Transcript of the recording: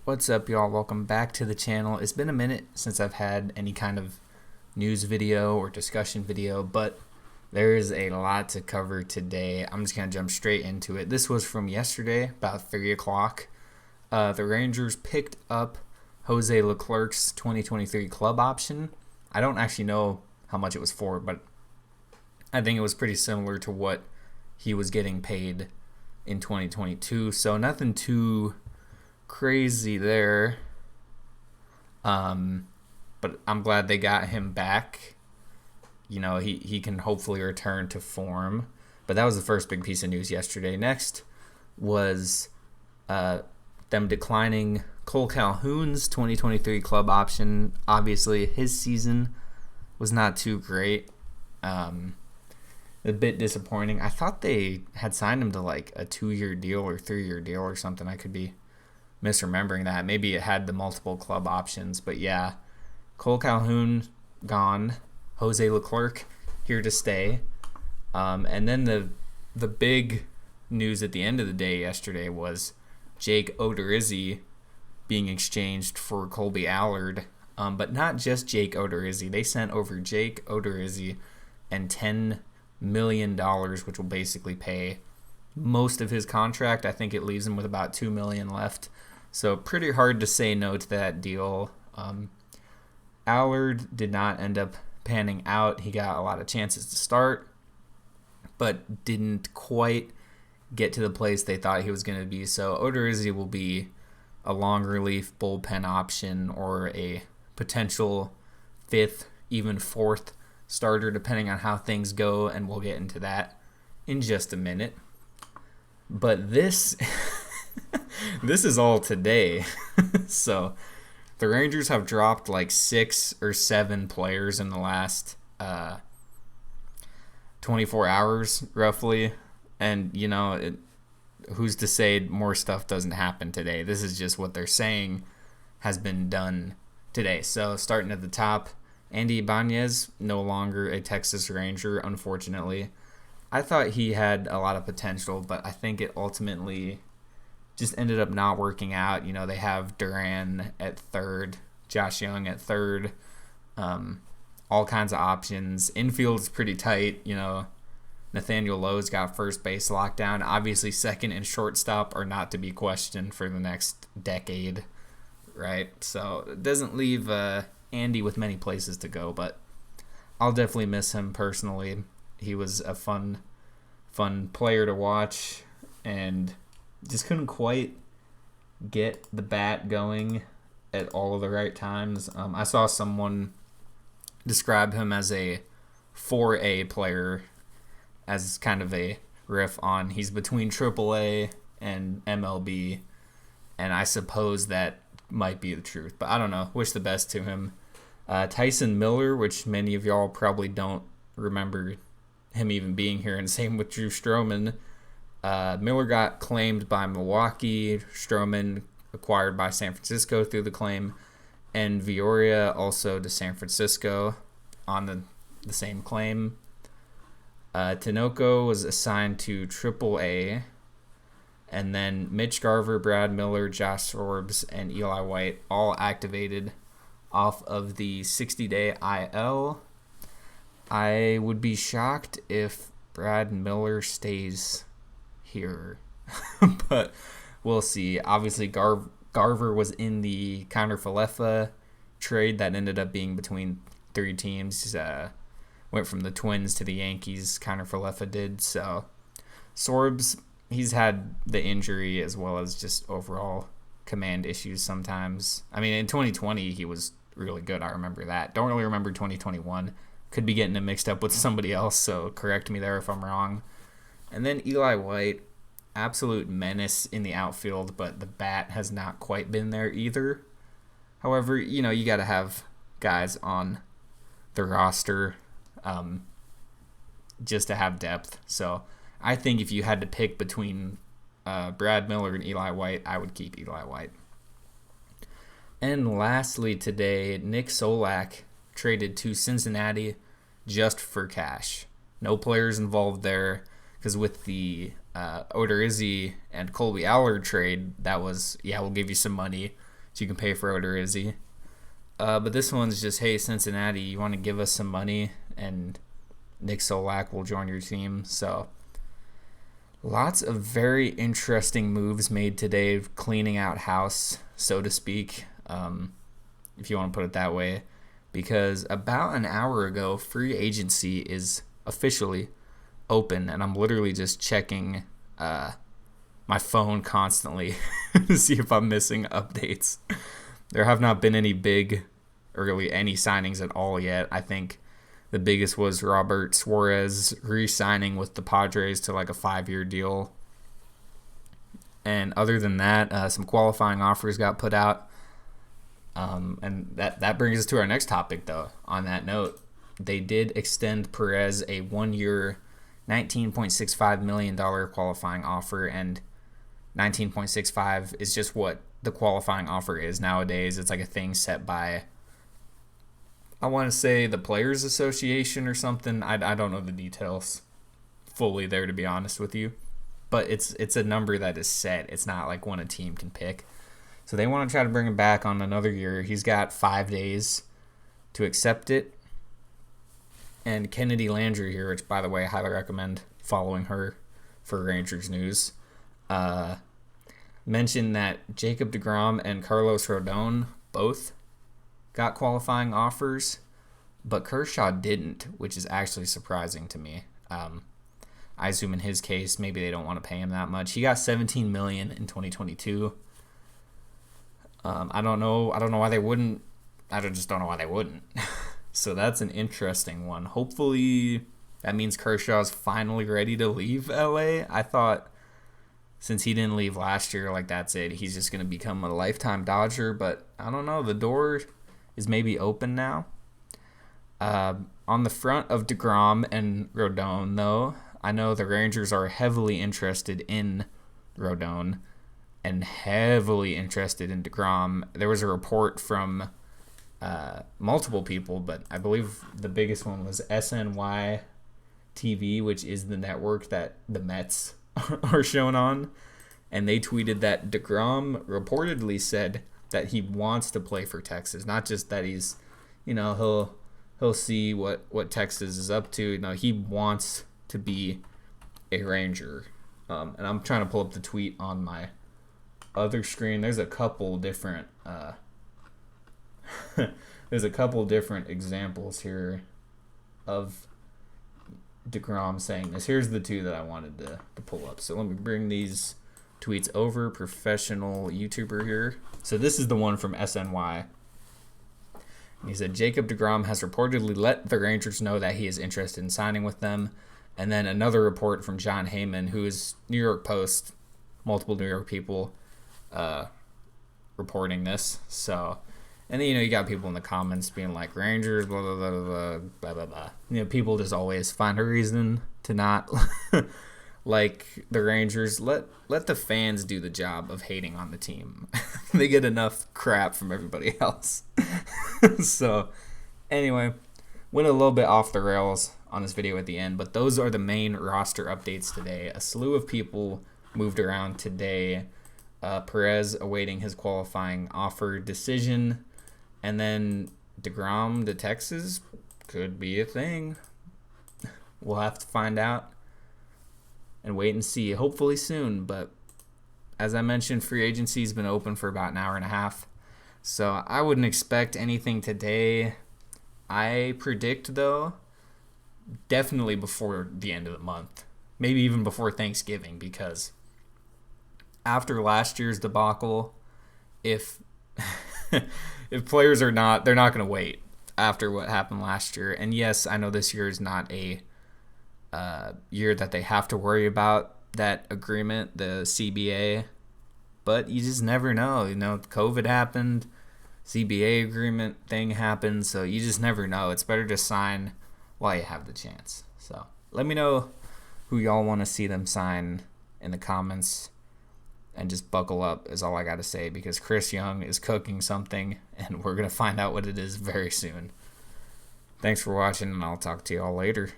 What's up, y'all? Welcome back to the channel. It's been a minute since I've had any kind of news video or discussion video, but there's a lot to cover today. I'm just going to jump straight into it. This was from yesterday, about 3 o'clock. The Rangers picked up Jose Leclerc's 2023 club option. I don't actually know how much it was for, but I think it was pretty similar to what he was getting paid in 2022, so nothing too crazy there. But I'm glad they got him back. You know, he can hopefully return to form. But that was the first big piece of news yesterday. Next was them declining Cole Calhoun's 2023 club option. Obviously, his season was not too great. A bit disappointing. I thought they had signed him to like a 2-year deal or 3-year deal or something. I could be misremembering that. Maybe it had the multiple club options, but yeah, Cole Calhoun gone, Jose Leclerc here to stay, and then the big news at the end of the day yesterday was Jake Odorizzi being exchanged for Colby Allard, but not just Jake Odorizzi. They sent over Jake Odorizzi and $10 million, which will basically pay most of his contract. I think it leaves him with about $2 million left. So pretty hard to say no to that deal. Allard did not end up panning out. He got a lot of chances to start, but didn't quite get to the place they thought he was going to be. So Odorizzi will be a long relief bullpen option or a potential fifth, even fourth starter, depending on how things go, and we'll get into that in just a minute. But this this is all today. So the Rangers have dropped like 6 or 7 players in the last 24 hours, roughly. And, you know, who's to say more stuff doesn't happen today? This is just what they're saying has been done today. So starting at the top, Andy Ibanez, no longer a Texas Ranger, unfortunately. I thought he had a lot of potential, but I think it ultimately just ended up not working out. You know, they have Duran at third, Josh Young at third, all kinds of options. Infield is pretty tight. You know, Nathaniel Lowe's got first base lockdown. Obviously, second and shortstop are not to be questioned for the next decade, right? So it doesn't leave Andy with many places to go, but I'll definitely miss him personally. He was a fun player to watch, and just couldn't quite get the bat going at all of the right times. I saw someone describe him as a 4A player, as kind of a riff on he's between AAA and MLB, and I suppose that might be the truth, but I don't know. Wish the best to him. Tyson Miller, which many of y'all probably don't remember him even being here, and same with Drew Stroman. Miller got claimed by Milwaukee, Stroman acquired by San Francisco through the claim, and Vioria also to San Francisco on the same claim. Tinoco was assigned to AAA, and then Mitch Garver, Brad Miller, Josh Sorbs, and Eli White all activated off of the 60-day IL. I would be shocked if Brad Miller stays here, but we'll see. Obviously, Garver was in the Connor Falefa trade that ended up being between 3 teams. Went from the Twins to the Yankees, Connor Falefa did. So Sorbs, he's had the injury as well as just overall command issues sometimes. I mean, in 2020, he was really good. I remember that. Don't really remember 2021. Could be getting it mixed up with somebody else, so correct me there if I'm wrong. And then Eli White, absolute menace in the outfield, but the bat has not quite been there either. However, you know, you got to have guys on the roster just to have depth. So I think if you had to pick between Brad Miller and Eli White, I would keep Eli White. And lastly today, Nick Solak traded to Cincinnati just for cash. No players involved there, because with the Odorizzi and Colby Allard trade, that was, yeah, we'll give you some money. so you can pay for Odorizzi. But this one's just, hey, Cincinnati, you want to give us some money, and Nick Solak will join your team. So lots of very interesting moves made today, cleaning out house, so to speak, if you want to put it that way. Because about an hour ago, free agency is officially open, and I'm literally just checking my phone constantly to see if I'm missing updates. There have not been any any signings at all yet. I think the biggest was Robert Suarez re-signing with the Padres to like a 5-year deal. And other than that, some qualifying offers got put out. And that brings us to our next topic, though. On that note, they did extend Perez a 1-year, $19.65 million qualifying offer, and 19.65 is just what the qualifying offer is nowadays. It's like a thing set by, I want to say, the Players Association or something. I don't know the details fully there, to be honest with you. But it's a number that is set. It's not like one a team can pick. So they want to try to bring him back on another year. He's got 5 days to accept it. And Kennedy Landry here, which, by the way, I highly recommend following her for Rangers news, mentioned that Jacob deGrom and Carlos Rodon both got qualifying offers, but Kershaw didn't, which is actually surprising to me. I assume in his case, maybe they don't want to pay him that much. He got $17 million in 2022. I don't know why they wouldn't. I just don't know why they wouldn't. So that's an interesting one. Hopefully that means Kershaw's finally ready to leave LA. I thought since he didn't leave last year, like that's it. He's just going to become a lifetime Dodger. But I don't know. The door is maybe open now. On the front of DeGrom and Rodon, though, I know the Rangers are heavily interested in Rodon and heavily interested in DeGrom. There was a report from multiple people, but I believe the biggest one was SNY TV, which is the network that the Mets are shown on. And they tweeted that DeGrom reportedly said that he wants to play for Texas. Not just that he's, he'll see what Texas is up to. No, he wants to be a Ranger. And I'm trying to pull up the tweet on my other screen. There's a couple different examples here of DeGrom saying this. Here's the two that I wanted to pull up. So let me bring these tweets over. Professional YouTuber here. So this is the one from SNY. He said, Jacob deGrom has reportedly let the Rangers know that he is interested in signing with them. And then another report from John Heyman, who is New York Post, multiple New York people reporting this. So, and then, you got people in the comments being like, Rangers, blah, blah, blah, blah, blah, blah, blah. People just always find a reason to not like the Rangers. Let the fans do the job of hating on the team. They get enough crap from everybody else. So, anyway, went a little bit off the rails on this video at the end, but those are the main roster updates today. A slew of people moved around today. Perez awaiting his qualifying offer decision, and then DeGrom to Texas could be a thing. We'll have to find out and wait and see. Hopefully soon, but as I mentioned, free agency has been open for about an hour and a half, so I wouldn't expect anything today. I predict, though, definitely before the end of the month, maybe even before Thanksgiving, because after last year's debacle, if players they're not going to wait after what happened last year. And yes, I know this year is not a year that they have to worry about that agreement, the CBA, but you just never know. COVID happened, CBA agreement thing happened, so you just never know. It's better to sign while you have the chance. So let me know who y'all want to see them sign in the comments. And just buckle up is all I got to say, because Chris Young is cooking something, and we're going to find out what it is very soon. Thanks for watching, and I'll talk to you all later.